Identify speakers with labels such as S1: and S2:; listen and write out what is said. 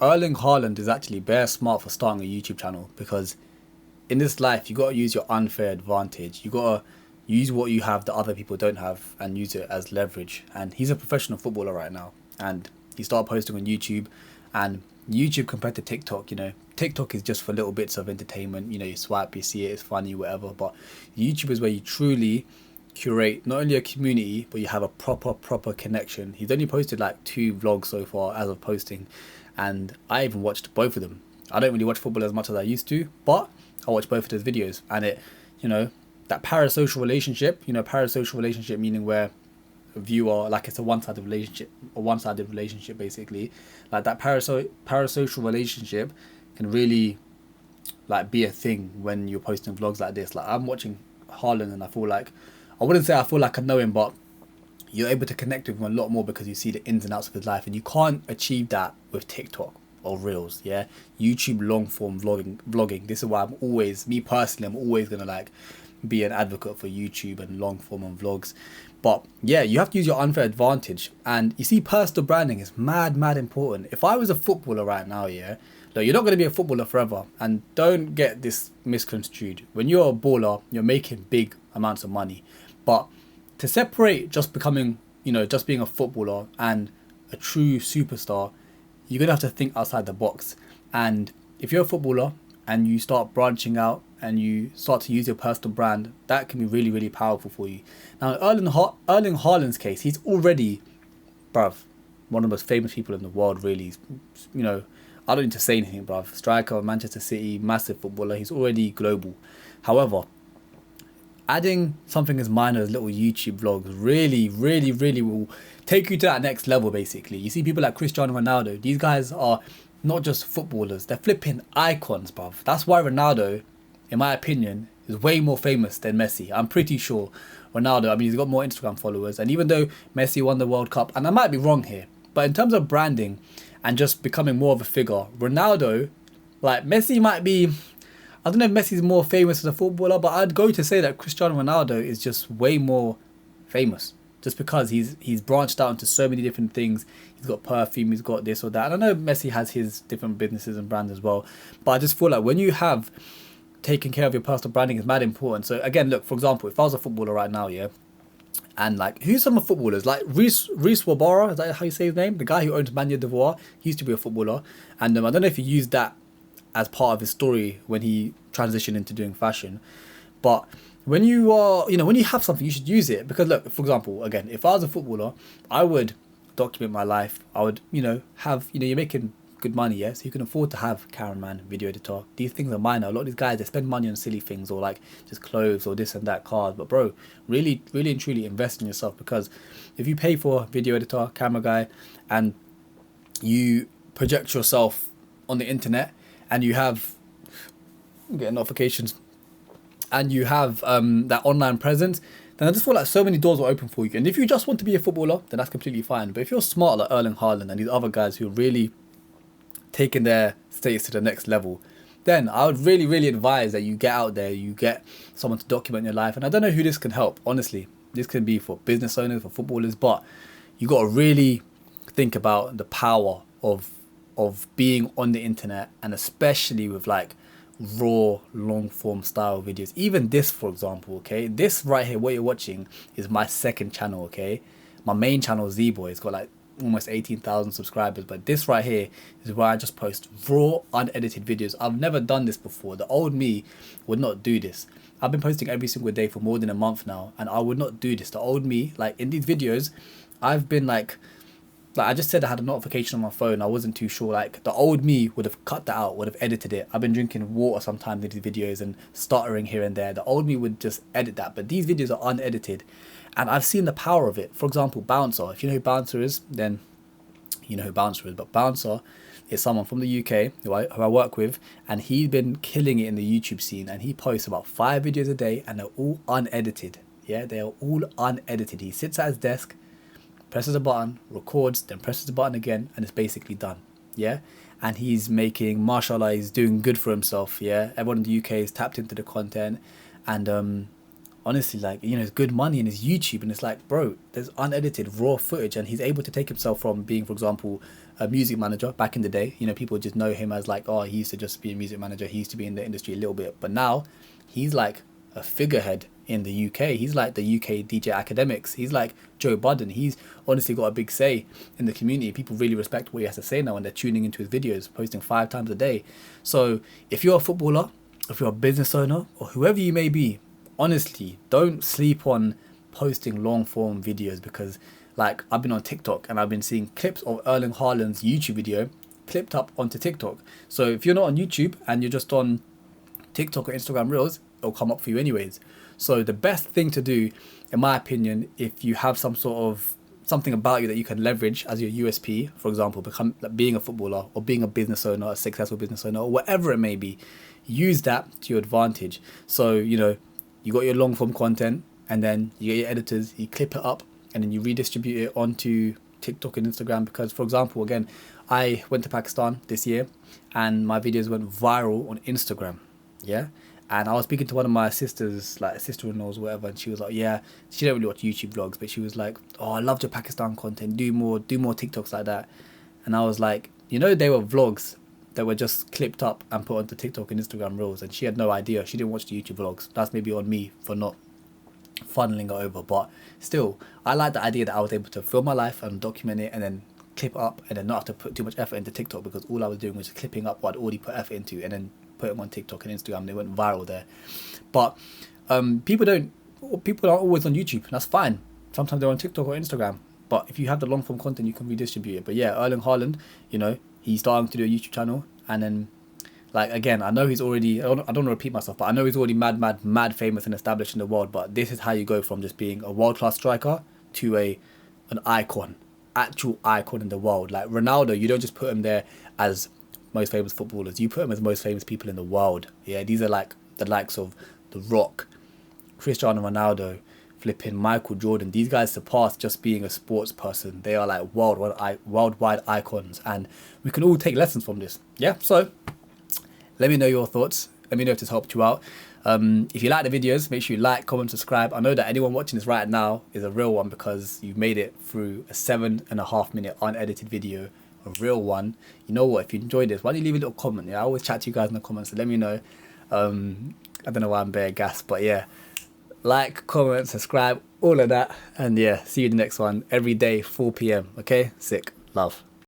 S1: Erling Haaland is actually bare smart for starting a YouTube channel, because in this life you got to use your unfair advantage. You got to use what you have that other people don't have and use it as leverage. And he's a professional footballer right now, and he started posting on YouTube. And YouTube compared to TikTok, TikTok is just for little bits of entertainment. You swipe, you see it, it's funny, whatever. But YouTube is where you truly curate not only a community, but you have a proper connection. He's only posted like 2 vlogs so far as of posting, and I even watched both of them. I don't really watch football as much as I used to, but I watch both of those videos. And it, that parasocial relationship, parasocial relationship meaning where a viewer, like, it's a one-sided relationship basically. Like, that parasocial relationship can really like be a thing when you're posting vlogs like this. Like, I'm watching Haaland and I feel like, I wouldn't say I feel like I know him, but you're able to connect with him a lot more because you see the ins and outs of his life, and you can't achieve that with TikTok or Reels. Yeah, YouTube long form vlogging. This is why I'm always gonna like be an advocate for YouTube and long form and vlogs. But yeah, you have to use your unfair advantage. And you see, personal branding is mad important. If I was a footballer right now, yeah, no, you're not going to be a footballer forever. And don't get this misconstrued. When you're a baller, you're making big amounts of money. But to separate just becoming, just being a footballer and a true superstar, you're going to have to think outside the box. And if you're a footballer and you start branching out and you start to use your personal brand, that can be really powerful for you. Now, Erling Haaland's case, he's already, bruv, one of the most famous people in the world, really. I don't need to say anything, bruv. Striker of Manchester City, massive footballer. He's already global. However, adding something as minor as little YouTube vlogs really will take you to that next level, basically. You see people like Cristiano Ronaldo. These guys are not just footballers. They're flipping icons, bruv. That's why Ronaldo, in my opinion, is way more famous than Messi. I'm pretty sure Ronaldo, he's got more Instagram followers. And even though Messi won the World Cup, and I might be wrong here, but in terms of branding and just becoming more of a figure, Ronaldo, like, Messi might be, I don't know if Messi's more famous as a footballer, but I'd go to say that Cristiano Ronaldo is just way more famous, just because he's branched out into so many different things. He's got perfume, he's got this or that. And I know Messi has his different businesses and brands as well, but I just feel like when you have taking care of your personal branding is mad important. So again, look, for example, if I was a footballer right now, yeah, and like, who's some of footballers? Like Reece Wabara, is that how you say his name? The guy who owns Mania Devoir, he used to be a footballer. And I don't know if he used that as part of his story when he transitioned into doing fashion. But when you are, when you have something, you should use it. Because look, for example, again, if I was a footballer, I would document my life. I would, have, you're making good money, yeah, so you can afford to have cameraman, video editor. These things are minor. A lot of these guys, they spend money on silly things, or like just clothes or this and that, cars. But bro, really and truly invest in yourself, because if you pay for a video editor, camera guy, and you project yourself on the internet, and you have get notifications, and you have that online presence, then I just feel like so many doors will open for you. And if you just want to be a footballer, then that's completely fine. But if you're smart like Erling Haaland and these other guys who are really taking their status to the next level, then I would really advise that you get out there, you get someone to document your life. And I don't know who this can help, honestly. This can be for business owners, for footballers, but you got to really think about the power of being on the internet, and especially with like raw long form style videos. Even this, for example, okay, this right here, what you're watching, is my second channel. Okay, my main channel, ZEEE, it's got like almost 18,000 subscribers, but this right here is where I just post raw unedited videos. I've never done this before. The old me would not do this. I've been posting every single day for more than a month now, and I would not do this. The old me, like in these videos, I've been like I just said I had a notification on my phone. I wasn't too sure. Like, the old me would have cut that out, would have edited it. I've been drinking water sometimes in these videos and stuttering here and there. The old me would just edit that. But these videos are unedited, and I've seen the power of it. For example, Bouncer. If you know who Bouncer is, then you know who Bouncer is. But Bouncer is someone from the UK who I work with, and he's been killing it in the YouTube scene. And he posts about 5 videos a day, and they're all unedited. Yeah, they are all unedited. He sits at his desk, presses a button, records, then presses the button again, and it's basically done. Yeah, and he's making, mashallah, he's doing good for himself. Yeah, everyone in the UK is tapped into the content, and honestly, like, it's good money in his YouTube. And it's like, bro, there's unedited raw footage, and he's able to take himself from being, for example, a music manager back in the day. You know, people just know him as like, oh, he used to just be a music manager. He used to be in the industry a little bit. But now he's like a figurehead in the UK. He's like the UK DJ Academics. He's like Joe Budden. He's honestly got a big say in the community. People really respect what he has to say now, and they're tuning into his videos, posting 5 times a day. So if you're a footballer, if you're a business owner, or whoever you may be, honestly, don't sleep on posting long form videos, because like I've been on TikTok and I've been seeing clips of Erling Haaland's YouTube video clipped up onto TikTok. So if you're not on YouTube and you're just on TikTok or Instagram Reels, it'll come up for you anyways. So the best thing to do, in my opinion, if you have some sort of something about you that you can leverage as your USP, for example, being a footballer or being a business owner, a successful business owner, or whatever it may be, use that to your advantage. So, you know, you got your long form content, and then you get your editors, you clip it up, and then you redistribute it onto TikTok and Instagram. Because, for example, again, I went to Pakistan this year and my videos went viral on Instagram. Yeah. And I was speaking to one of my sisters, like sister-in-laws or whatever, and she was like, yeah, she don't really watch YouTube vlogs, but she was like, oh, I loved your Pakistan content, do more TikToks like that. And I was like, you know, they were vlogs that were just clipped up and put onto TikTok and Instagram Reels, and she had no idea. She didn't watch the YouTube vlogs. That's maybe on me for not funneling it over, but still, I like the idea that I was able to film my life and document it and then clip up and then not have to put too much effort into TikTok, because all I was doing was just clipping up what I'd already put effort into and then put them on TikTok and Instagram. They went viral there. But people aren't always on YouTube, and that's fine. Sometimes they're on TikTok or Instagram, but if you have the long form content, you can redistribute it. But yeah, Erling Haaland, you know, he's starting to do a YouTube channel, and then like, again, I know he's already, I don't want to repeat myself, but I know he's already mad famous and established in the world. But this is how you go from just being a world-class striker to an icon, actual icon in the world. Like Ronaldo, you don't just put him there as most famous footballers, you put him as most famous people in the world. Yeah, these are like the likes of The Rock, Cristiano Ronaldo, flipping Michael Jordan. These guys surpass just being a sports person. They are like worldwide icons, and we can all take lessons from this. Yeah, so let me know your thoughts. Let me know if this helped you out. If you like the videos, make sure you like, comment, subscribe. I know that anyone watching this right now is a real one, because you've made it through a 7.5 minute unedited video, a real one. You know what, if you enjoyed this, why don't you leave a little comment? Yeah, I always chat to you guys in the comments, so let me know. I don't know why I'm bare gas, but yeah, like, comment, subscribe, all of that, and yeah, see you in the next one every day 4 p.m. okay, sick, love.